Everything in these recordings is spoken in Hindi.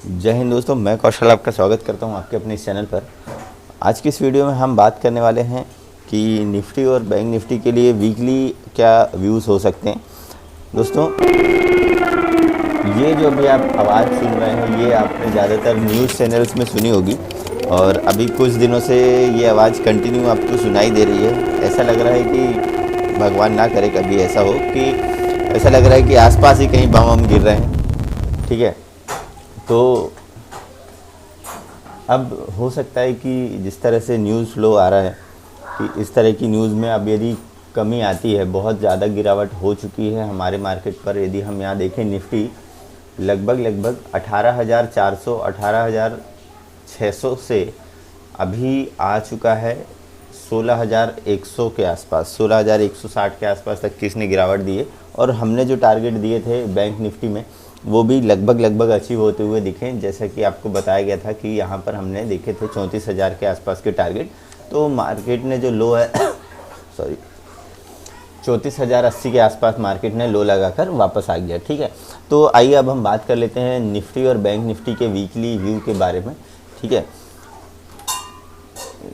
जय हिंद दोस्तों, मैं कौशल आपका स्वागत करता हूं आपके अपने इस चैनल पर। आज की इस वीडियो में हम बात करने वाले हैं कि निफ्टी और बैंक निफ्टी के लिए वीकली क्या व्यूज़ हो सकते हैं। दोस्तों, ये जो अभी आप आवाज़ सुन रहे हैं ये आपने ज़्यादातर न्यूज़ चैनल्स में सुनी होगी और अभी कुछ दिनों से ये आवाज़ कंटिन्यू आपको सुनाई दे रही है। ऐसा लग रहा है कि भगवान ना करे कभी ऐसा हो कि ऐसा लग रहा है कि आसपास ही कहीं बम वम गिर रहे हैं। ठीक है, तो अब हो सकता है कि जिस तरह से न्यूज़ फ्लो आ रहा है कि इस तरह की न्यूज़ में अब यदि कमी आती है, बहुत ज़्यादा गिरावट हो चुकी है हमारे मार्केट पर। यदि हम यहाँ देखें, निफ्टी लगभग 18,400 18,600 से अभी आ चुका है 16,100 के आसपास, 16,160 के आसपास तक किसने गिरावट दी है। और हमने जो टारगेट दिए थे बैंक निफ्टी में वो भी लगभग अचीव होते हुए दिखे। जैसा कि आपको बताया गया था कि यहाँ पर हमने देखे थे 34,000 के आसपास के टारगेट। तो मार्केट ने जो लो है सॉरी 34,080 के आसपास मार्केट ने लो लगाकर वापस आ गया। ठीक है, तो आइए अब हम बात कर लेते हैं निफ्टी और बैंक निफ्टी के वीकली व्यू के बारे में। ठीक है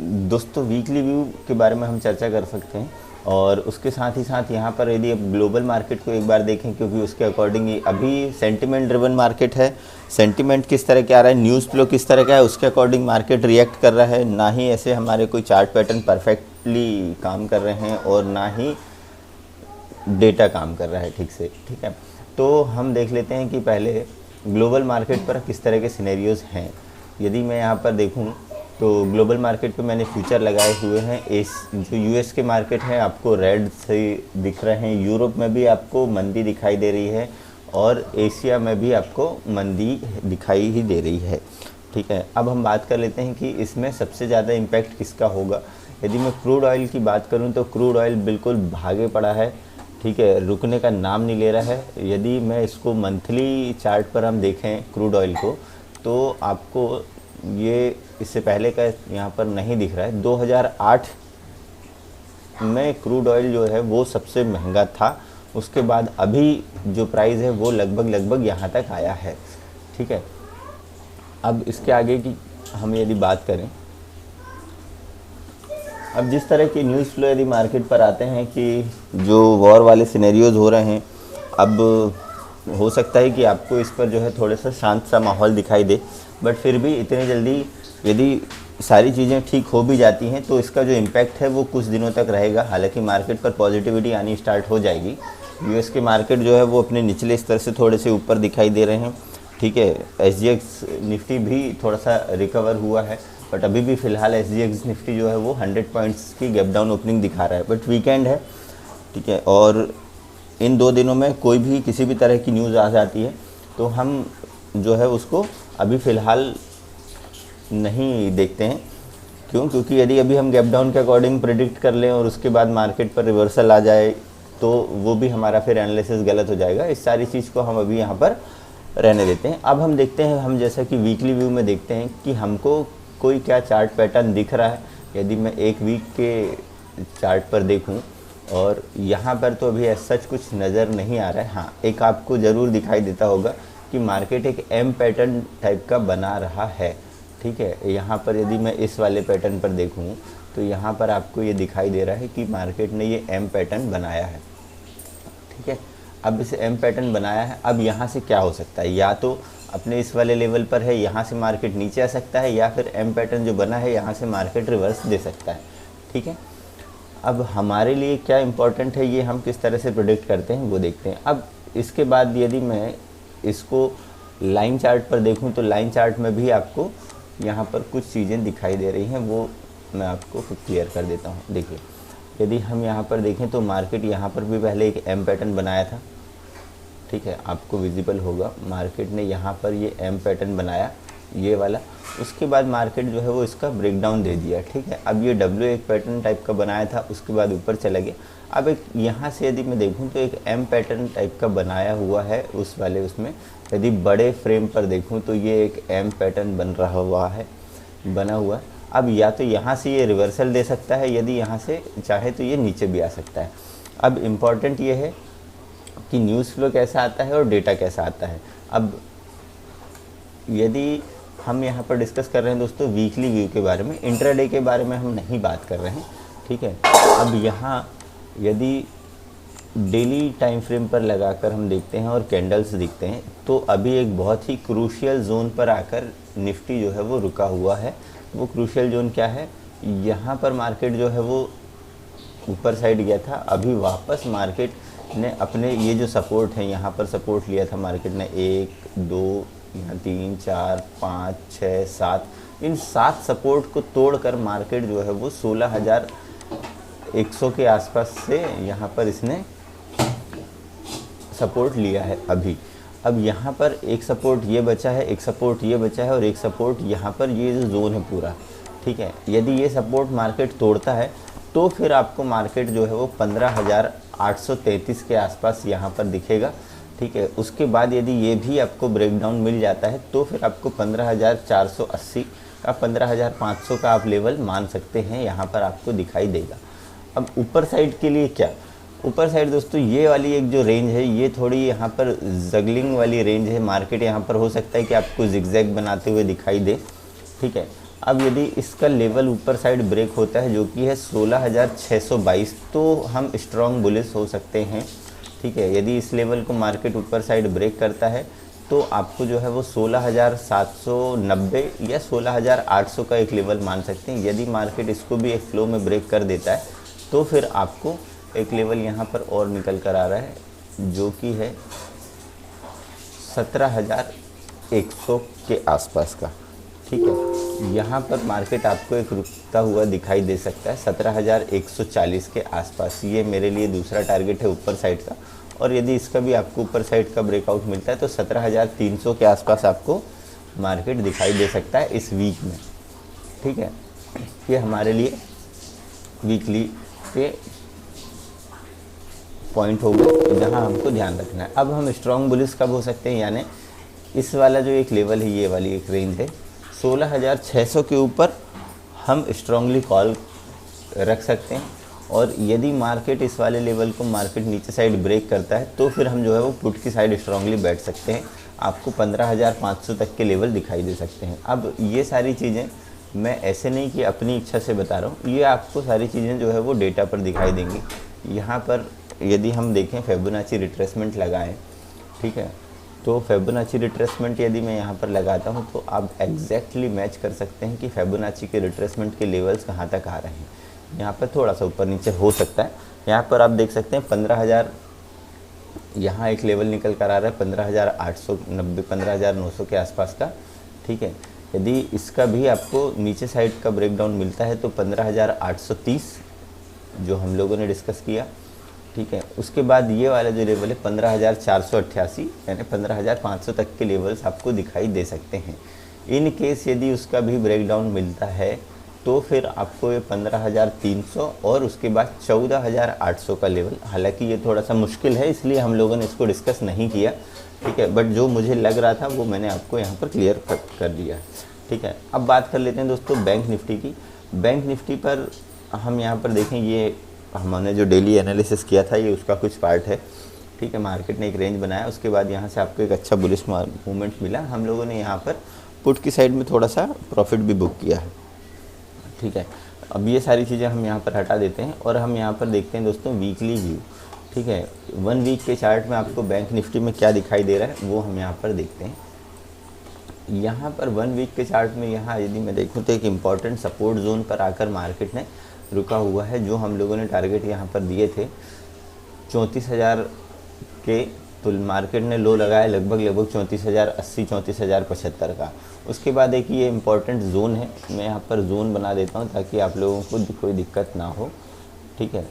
दोस्तों, वीकली व्यू के बारे में हम चर्चा कर सकते हैं और उसके साथ ही साथ यहाँ पर यदि अब ग्लोबल मार्केट को एक बार देखें, क्योंकि उसके अकॉर्डिंग ही अभी सेंटिमेंट ड्रिवन मार्केट है। सेंटिमेंट किस तरह का आ रहा है, न्यूज़ फ्लो किस तरह का है, उसके अकॉर्डिंग मार्केट रिएक्ट कर रहा है। ना ही ऐसे हमारे कोई चार्ट पैटर्न परफेक्टली काम कर रहे हैं और ना ही डेटा काम कर रहा है ठीक से। ठीक है, तो हम देख लेते हैं कि पहले ग्लोबल मार्केट पर किस तरह के सिनेरियोज़ हैं। यदि मैं यहाँ पर देखूँ तो ग्लोबल मार्केट पे मैंने फ्यूचर लगाए हुए हैं। जो यूएस के मार्केट हैं आपको रेड से दिख रहे हैं, यूरोप में भी आपको मंदी दिखाई दे रही है और एशिया में भी आपको मंदी दिखाई ही दे रही है। ठीक है, अब हम बात कर लेते हैं कि इसमें सबसे ज़्यादा इम्पैक्ट किसका होगा। यदि मैं क्रूड ऑयल की बात करूँ तो क्रूड ऑयल बिल्कुल भागे पड़ा है। ठीक है, रुकने का नाम नहीं ले रहा है। यदि मैं इसको मंथली चार्ट पर हम देखें क्रूड ऑयल को, तो आपको ये इससे पहले का यहाँ पर नहीं दिख रहा है। 2008 में क्रूड ऑयल जो है वो सबसे महंगा था, उसके बाद अभी जो प्राइस है वो लगभग यहाँ तक आया है। ठीक है, अब इसके आगे की हम यदि बात करें, अब जिस तरह की न्यूज़ फ्लो यदि मार्केट पर आते हैं कि जो वॉर वाले सिनेरियोज़ हो रहे हैं, अब हो सकता है कि आपको इस पर जो है थोड़ा सा शांत सा माहौल दिखाई दे, बट फिर भी इतनी जल्दी यदि सारी चीज़ें ठीक हो भी जाती हैं तो इसका जो इम्पैक्ट है वो कुछ दिनों तक रहेगा। हालांकि मार्केट पर पॉजिटिविटी आनी स्टार्ट हो जाएगी। यूएस के मार्केट जो है वो अपने निचले स्तर से थोड़े से ऊपर दिखाई दे रहे हैं। ठीक है, एसजीएक्स निफ्टी भी थोड़ा सा रिकवर हुआ है, बट अभी भी फ़िलहाल एसजीएक्स निफ्टी जो है वो 100 पॉइंट्स की गैप डाउन ओपनिंग दिखा रहा है, बट वीकेंड है। ठीक है, और इन 2 दिनों में कोई भी किसी भी तरह की न्यूज़ आ जाती है तो हम जो है उसको अभी फ़िलहाल नहीं देखते हैं। क्यों? क्योंकि यदि अभी हम गैप डाउन के अकॉर्डिंग प्रिडिक्ट कर लें और उसके बाद मार्केट पर रिवर्सल आ जाए तो वो भी हमारा फिर एनालिसिस गलत हो जाएगा। इस सारी चीज़ को हम अभी यहाँ पर रहने देते हैं। अब हम देखते हैं, हम जैसा कि वीकली व्यू में देखते हैं कि हमको कोई क्या चार्ट पैटर्न दिख रहा है। यदि मैं एक वीक के चार्ट पर देखूँ और यहाँ पर तो अभी ऐसा सच कुछ नज़र नहीं आ रहा है। हाँ, एक आपको ज़रूर दिखाई देता होगा कि मार्केट एक एम पैटर्न टाइप का बना रहा है। ठीक है, यहाँ पर यदि मैं इस वाले पैटर्न पर देखूँ तो यहाँ पर आपको ये दिखाई दे रहा है कि मार्केट ने ये एम पैटर्न बनाया है। ठीक है, अब इसे एम पैटर्न बनाया है, अब यहाँ से क्या हो सकता है, या तो अपने इस वाले लेवल पर है, यहाँ से मार्केट नीचे आ सकता है, या फिर एम पैटर्न जो बना है यहाँ से मार्केट रिवर्स दे सकता है। ठीक है, अब हमारे लिए क्या इम्पोर्टेंट है, ये हम किस तरह से प्रेडिक्ट करते हैं वो देखते हैं। अब इसके बाद यदि मैं इसको लाइन चार्ट पर देखूं तो लाइन चार्ट में भी आपको यहाँ पर कुछ चीज़ें दिखाई दे रही हैं, वो मैं आपको क्लियर कर देता हूँ। देखिए, यदि हम यहाँ पर देखें तो मार्केट यहाँ पर भी पहले एक एम पैटर्न बनाया था। ठीक है, आपको विजिबल होगा मार्केट ने यहाँ पर ये एम पैटर्न बनाया, ये वाला। उसके बाद मार्केट जो है वो इसका ब्रेकडाउन दे दिया। ठीक है, अब ये डब्ल्यू एक पैटर्न टाइप का बनाया था, उसके बाद ऊपर चला गया। अब एक यहाँ से यदि मैं देखूँ तो एक एम पैटर्न टाइप का बनाया हुआ है उस वाले उसमें। यदि बड़े फ्रेम पर देखूँ तो ये एक एम पैटर्न बना हुआ है। अब या तो यहाँ से ये रिवर्सल दे सकता है, यदि यहाँ से चाहे तो ये नीचे भी आ सकता है। अब इम्पॉर्टेंट ये है कि न्यूज़ फ्लो कैसा आता है और डेटा कैसा आता है। अब यदि हम यहाँ पर डिस्कस कर रहे हैं दोस्तों वीकली व्यू के बारे में, इंट्राडे के बारे में हम नहीं बात कर रहे हैं, ठीक है। अब यहाँ यदि डेली टाइम फ्रेम पर लगाकर हम देखते हैं और कैंडल्स दिखते हैं, तो अभी एक बहुत ही क्रूशियल जोन पर आकर निफ्टी जो है वो रुका हुआ है। वो क्रूशियल जोन क्या है, यहाँ पर मार्केट जो है वो ऊपर साइड गया था, अभी वापस मार्केट ने अपने ये जो सपोर्ट है यहाँ पर सपोर्ट लिया था मार्केट ने, 1 2 यहाँ 3 4 5 6 7, इन 7 सपोर्ट को तोड़कर मार्केट जो है वो 16,100 के आसपास से यहाँ पर इसने सपोर्ट लिया है अभी। अब यहाँ पर एक सपोर्ट ये बचा है, एक सपोर्ट ये बचा है और एक सपोर्ट यहाँ पर, ये जो जोन है पूरा, ठीक है। यदि ये सपोर्ट मार्केट तोड़ता है तो फिर आपको मार्केट जो है वो 15,833 के आसपास यहाँ पर दिखेगा, ठीक है। उसके बाद यदि ये भी आपको ब्रेकडाउन मिल जाता है तो फिर आपको 15,480 का 15,500 का आप लेवल मान सकते हैं, यहाँ पर आपको दिखाई देगा। अब ऊपर साइड के लिए क्या, ऊपर साइड दोस्तों ये वाली एक जो रेंज है ये थोड़ी यहाँ पर जगलिंग वाली रेंज है। मार्केट यहाँ पर हो सकता है कि आपको जिगजैग बनाते हुए दिखाई दे, ठीक है। अब यदि इसका लेवल ऊपर साइड ब्रेक होता है जो कि है 16,622, तो हम स्ट्रॉन्ग बुलिश हो सकते हैं, ठीक है। यदि इस लेवल को मार्केट ऊपर साइड ब्रेक करता है तो आपको जो है वो 16,790 या 16,800 का एक लेवल मान सकते हैं। यदि मार्केट इसको भी एक फ्लो में ब्रेक कर देता है तो फिर आपको एक लेवल यहाँ पर और निकल कर आ रहा है जो कि है 17,100 के आसपास का, ठीक है। यहाँ पर मार्केट आपको एक रुकता हुआ दिखाई दे सकता है 17,140 के आसपास। ये मेरे लिए दूसरा टारगेट है ऊपर साइड का, और यदि इसका भी आपको ऊपर साइड का ब्रेकआउट मिलता है तो 17,300 के आसपास आपको मार्केट दिखाई दे सकता है इस वीक में, ठीक है। ये हमारे लिए वीकली के पॉइंट हो गए जहाँ हमको ध्यान रखना है। अब हम स्ट्रॉन्ग बुलिश कब हो सकते हैं, यानी इस वाला जो एक लेवल है, ये वाली एक रेंज है 16,600 के ऊपर हम स्ट्रांगली कॉल रख सकते हैं। और यदि मार्केट इस वाले लेवल को मार्केट नीचे साइड ब्रेक करता है तो फिर हम जो है वो पुट की साइड स्ट्रांगली बैठ सकते हैं। आपको 15,500 तक के लेवल दिखाई दे सकते हैं। अब ये सारी चीज़ें मैं ऐसे नहीं कि अपनी इच्छा से बता रहा हूँ, ये आपको सारी चीज़ें जो है वो डेटा पर दिखाई देंगी। यहाँ पर यदि हम देखें फिबोनाची रिट्रेसमेंट लगाएं, ठीक है, तो फिबोनाची रिट्रेसमेंट यदि मैं यहाँ पर लगाता हूँ तो आप एग्जैक्टली मैच कर सकते हैं कि फिबोनाची के रिट्रेसमेंट के लेवल्स कहाँ तक आ रहे हैं। यहाँ पर थोड़ा सा ऊपर नीचे हो सकता है। यहाँ पर आप देख सकते हैं 15,000, यहाँ एक लेवल निकल कर आ रहा है 15,890 15,900 के आसपास का, ठीक है। यदि इसका भी आपको नीचे साइड का ब्रेकडाउन मिलता है तो 15,830 जो हम लोगों ने डिस्कस किया, ठीक है। उसके बाद ये वाला जो लेवल है 15,488 यानी 15,500 तक के लेवल्स आपको दिखाई दे सकते हैं। इन केस यदि उसका भी ब्रेकडाउन मिलता है तो फिर आपको ये 15,300 और उसके बाद 14,800 का लेवल, हालांकि ये थोड़ा सा मुश्किल है इसलिए हम लोगों ने इसको डिस्कस नहीं किया, ठीक है, बट जो मुझे लग रहा था वो मैंने आपको यहाँ पर क्लियर कर दिया, ठीक है। अब बात कर लेते हैं दोस्तों बैंक निफ्टी की। बैंक निफ्टी पर हम यहाँ पर देखें, ये हमने जो डेली एनालिसिस किया था ये उसका कुछ पार्ट है, ठीक है। मार्केट ने एक रेंज बनाया, उसके बाद यहाँ से आपको एक अच्छा बुलिश मूवमेंट मिला। हम लोगों ने यहाँ पर पुट की साइड में थोड़ा सा प्रॉफिट भी बुक किया है, ठीक है। अब ये सारी चीज़ें हम यहाँ पर हटा देते हैं और हम यहाँ पर देखते हैं दोस्तों वीकली व्यू, ठीक है। 1 वीक के चार्ट में आपको बैंक निफ्टी में क्या दिखाई दे रहा है वो हम यहाँ पर देखते हैं। यहाँ पर 1 वीक के चार्ट में यहाँ यदि मैं देखूँ तो एक इम्पॉर्टेंट सपोर्ट जोन पर आकर मार्केट ने रुका हुआ है। जो हम लोगों ने टारगेट यहाँ पर दिए थे 34,000 के, तो मार्केट ने लो लगाया लगभग 34,080 34,075 का। उसके बाद एक ये इम्पॉर्टेंट जोन है, मैं यहाँ पर जोन बना देता हूँ ताकि आप लोगों को कोई दिक्कत ना हो, ठीक है।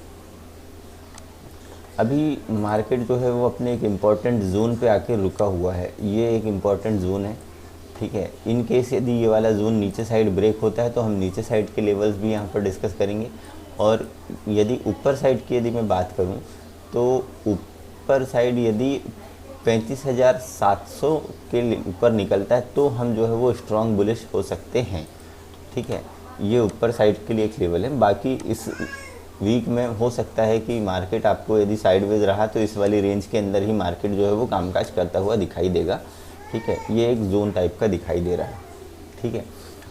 अभी मार्केट जो है वो अपने एक इम्पॉर्टेंट जोन पे आके रुका हुआ है, ये एक इम्पॉर्टेंट जोन है, ठीक है। इन केस यदि ये वाला जोन नीचे साइड ब्रेक होता है तो हम नीचे साइड के लेवल्स भी यहाँ पर डिस्कस करेंगे। और यदि ऊपर साइड की यदि मैं बात करूँ तो ऊपर साइड यदि 35,700 के ऊपर निकलता है तो हम जो है वो स्ट्रॉन्ग बुलिश हो सकते हैं, ठीक है। ये ऊपर साइड के लिए एक लेवल है। बाकी इस वीक में हो सकता है कि मार्केट आपको यदि साइडवेज रहा तो इस वाली रेंज के अंदर ही मार्केट जो है वो कामकाज करता हुआ दिखाई देगा, ठीक है, ये एक जोन टाइप का दिखाई दे रहा है। ठीक है,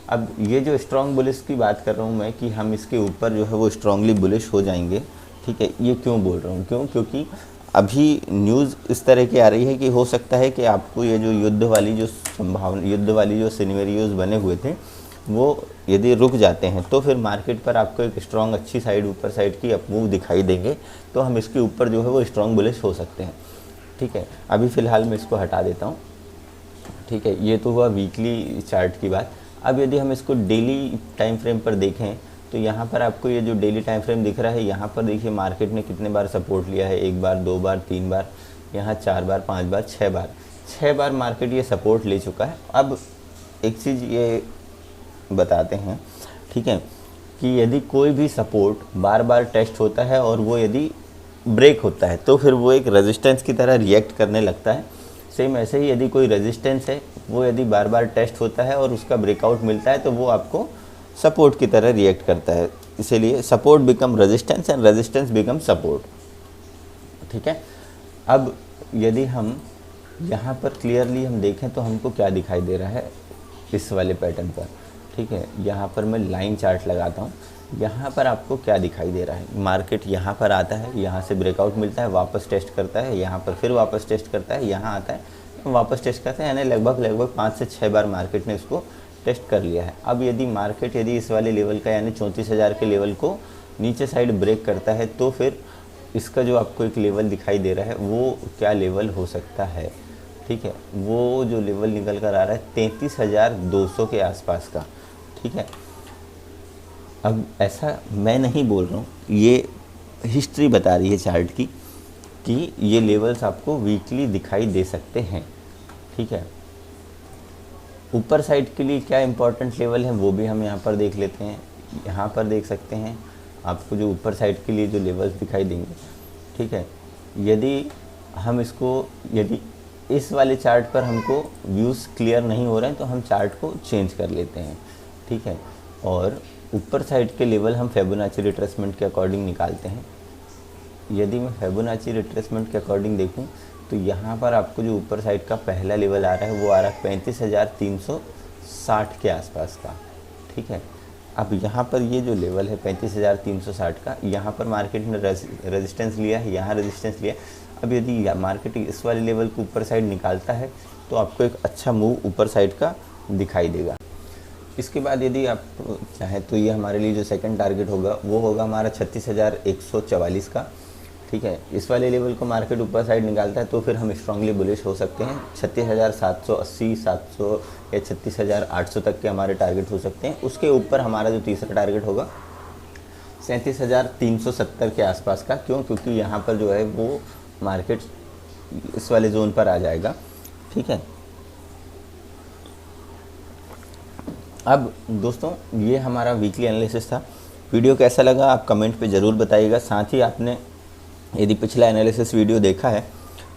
अब ये जो स्ट्रॉन्ग बुलिश की बात कर रहा हूँ मैं कि हम इसके ऊपर जो है वो स्ट्रांगली बुलिश हो जाएंगे। ठीक है, ये क्यों बोल रहा हूँ, क्योंकि अभी न्यूज़ इस तरह की आ रही है कि हो सकता है कि आपको ये जो युद्ध वाली जो सिनेरियोज बने हुए थे वो यदि रुक जाते हैं तो फिर मार्केट पर आपको एक स्ट्रॉन्ग अच्छी साइड ऊपर साइड की अपमूव दिखाई देंगे, तो हम इसके ऊपर जो है वो स्ट्रॉन्ग बुलिश हो सकते हैं। ठीक है, अभी फ़िलहाल मैं इसको हटा देता हूँ। ठीक है, ये तो हुआ वीकली चार्ट की बात। अब यदि हम इसको डेली टाइम फ्रेम पर देखें तो यहाँ पर आपको ये जो डेली टाइम फ्रेम दिख रहा है, यहाँ पर देखिए मार्केट ने कितने बार सपोर्ट लिया है, 1 बार 2 बार 3 बार, यहाँ 4 बार 5 बार 6 बार मार्केट ये सपोर्ट ले चुका है। अब एक चीज़ ये बताते हैं, ठीक है, कि यदि कोई भी सपोर्ट बार बार टेस्ट होता है और वो यदि ब्रेक होता है तो फिर वो एक रेजिस्टेंस की तरह रिएक्ट करने लगता है। सेम ऐसे ही यदि कोई रेजिस्टेंस है वो यदि बार बार टेस्ट होता है और उसका ब्रेकआउट मिलता है तो वो आपको सपोर्ट की तरह रिएक्ट करता है। इसीलिए support become resistance and resistance become support. ठीक है, अब यदि हम यहाँ पर क्लियरली हम देखें तो हमको क्या दिखाई दे रहा है इस वाले पैटर्न पर। ठीक है, यहाँ पर मैं लाइन चार्ट लगाता हूँ। यहाँ पर आपको क्या दिखाई दे रहा है, मार्केट यहाँ पर आता है, यहाँ से ब्रेकआउट मिलता है, वापस टेस्ट करता है, यहाँ पर फिर वापस टेस्ट करता है, यहाँ आता है वापस टेस्ट करता है, यानी लगभग 5 से 6 बार मार्केट ने इसको टेस्ट कर लिया है। अब यदि मार्केट यदि इस वाले लेवल का यानी 34,000 के लेवल को नीचे साइड ब्रेक करता है तो फिर इसका जो आपको एक लेवल दिखाई दे रहा है वो क्या लेवल हो सकता है। ठीक है, वो जो लेवल निकल कर आ रहा है 33,200 के आसपास का। ठीक है, अब ऐसा मैं नहीं बोल रहा हूँ, ये हिस्ट्री बता रही है चार्ट की कि ये लेवल्स आपको वीकली दिखाई दे सकते हैं। ठीक है, ऊपर साइड के लिए क्या इंपॉर्टेंट लेवल है वो भी हम यहाँ पर देख लेते हैं। यहाँ पर देख सकते हैं आपको जो ऊपर साइड के लिए जो लेवल्स दिखाई देंगे। ठीक है, यदि हम इसको यदि इस वाले चार्ट पर हमको व्यूज़ क्लियर नहीं हो रहे हैं तो हम चार्ट को चेंज कर लेते हैं। ठीक है, और ऊपर साइड के लेवल हम फिबोनाची रिट्रेसमेंट के अकॉर्डिंग निकालते हैं। यदि मैं फिबोनाची रिट्रेसमेंट के अकॉर्डिंग देखूं तो यहाँ पर आपको जो ऊपर साइड का पहला लेवल आ रहा है वो आ रहा है 35,360 के आसपास का। ठीक है, अब यहाँ पर ये जो लेवल है 35,360 का, यहाँ पर मार्केट ने रेजिस्टेंस लिया है, यहाँ रेजिस्टेंस लिया। अब यदि मार्केट इस वाले लेवल को ऊपर साइड निकालता है तो आपको एक अच्छा मूव ऊपर साइड का दिखाई देगा। इसके बाद यदि आप चाहें तो ये हमारे लिए जो सेकंड टारगेट होगा वो होगा हमारा 36,144 का। ठीक है, इस वाले लेवल को मार्केट ऊपर साइड निकालता है तो फिर हम स्ट्रांगली बुलिश हो सकते हैं। 36,780, 700 या 36,800 तक के हमारे टारगेट हो सकते हैं। उसके ऊपर हमारा जो तीसरा टारगेट होगा 37,370 के आसपास का। क्यों? क्योंकि यहाँ पर जो है वो मार्केट इस वाले जोन पर आ जाएगा। ठीक है, अब दोस्तों ये हमारा वीकली एनालिसिस था। वीडियो कैसा लगा आप कमेंट पे ज़रूर बताइएगा। साथ ही आपने यदि पिछला एनालिसिस वीडियो देखा है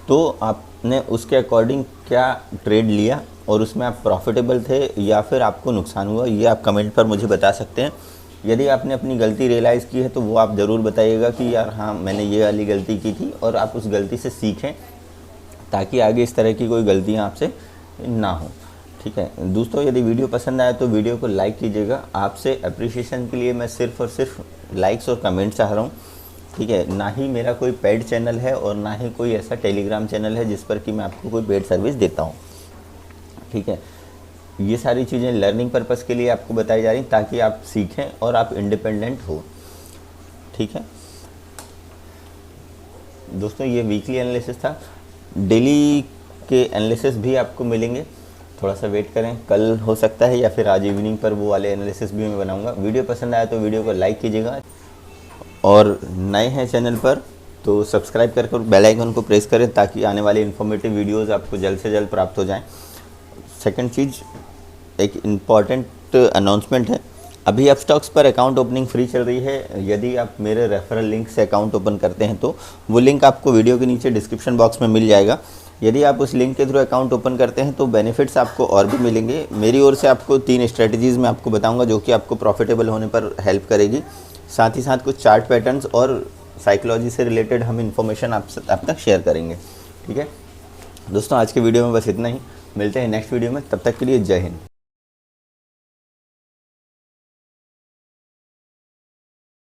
तो आपने उसके अकॉर्डिंग क्या ट्रेड लिया और उसमें आप प्रॉफिटेबल थे या फिर आपको नुकसान हुआ, ये आप कमेंट पर मुझे बता सकते हैं। यदि आपने अपनी गलती रियलाइज़ की है तो वो आप ज़रूर बताइएगा कि यार हाँ मैंने ये वाली गलती की थी, और आप उस गलती से सीखें ताकि आगे इस तरह की कोई गलतियाँ आपसे ना हो। ठीक है दोस्तों, यदि वीडियो पसंद आया तो वीडियो को लाइक कीजिएगा। आपसे अप्रिशिएशन के लिए मैं सिर्फ और सिर्फ लाइक्स और कमेंट चाह रहा हूँ। ठीक है, ना ही मेरा कोई पेड चैनल है और ना ही कोई ऐसा टेलीग्राम चैनल है जिस पर कि मैं आपको कोई पेड सर्विस देता हूँ। ठीक है, ये सारी चीज़ें लर्निंग पर्पस के लिए आपको बताई जा रही ताकि आप सीखें और आप इंडिपेंडेंट हो। ठीक है दोस्तों, ये वीकली एनालिसिस था। डेली के एनालिसिस भी आपको मिलेंगे, थोड़ा सा वेट करें, कल हो सकता है या फिर आज इवनिंग पर वो वाले एनालिसिस भी मैं बनाऊंगा। वीडियो पसंद आया तो वीडियो को लाइक कीजिएगा, और नए हैं चैनल पर तो सब्सक्राइब करके बेल आइकन को प्रेस करें ताकि आने वाले इन्फॉर्मेटिव वीडियोस आपको जल्द से जल्द प्राप्त हो जाएं। सेकंड चीज़, एक इम्पॉर्टेंट अनाउंसमेंट है। अभी अपस्टॉक्स पर अकाउंट ओपनिंग फ्री चल रही है। यदि आप मेरे रेफरल लिंक से अकाउंट ओपन करते हैं तो वो लिंक आपको वीडियो के नीचे डिस्क्रिप्शन बॉक्स में मिल जाएगा। यदि आप उस लिंक के थ्रू अकाउंट ओपन करते हैं तो बेनिफिट्स आपको और भी मिलेंगे। मेरी ओर से आपको 3 स्ट्रेटजीज़ मैं आपको बताऊंगा जो कि आपको प्रॉफिटेबल होने पर हेल्प करेगी। साथ ही साथ कुछ चार्ट पैटर्न्स और साइकोलॉजी से रिलेटेड हम इन्फॉर्मेशन आप तक शेयर करेंगे। ठीक है दोस्तों, आज के वीडियो में बस इतना ही। मिलते हैं नेक्स्ट वीडियो में, तब तक के लिए जय हिंद।